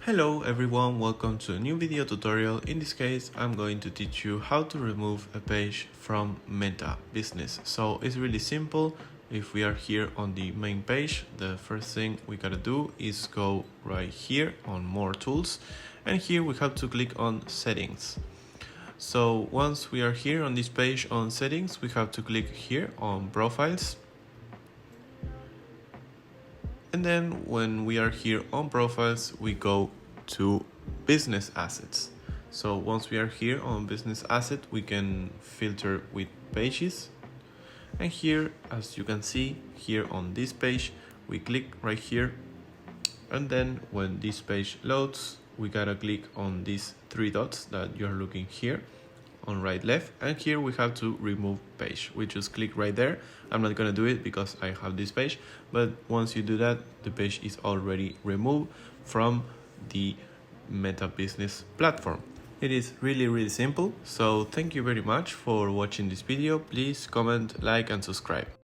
Hello everyone, welcome to a new video tutorial. In this case, I'm going to teach you how to remove a page from Meta Business. So it's really simple. If we are here on the main page, the first thing we gotta do is go right here on More Tools, and here we have to click on Settings. So once we are here on this page on Settings, we have to click here on Profiles. And then when we are here on Profiles, we go to Business Assets. So once we are here on Business Asset, we can filter with pages. And here, as you can see, here on this page, we click right here. And then when this page loads, we gotta click on these three dots that you're looking here on right left, and here we have to remove page. We just click right there. I'm not gonna do it because I have this page, but once you do that, the page is already removed from the Meta Business platform. It is really simple. So thank you very much for watching this video. Please comment, like and subscribe.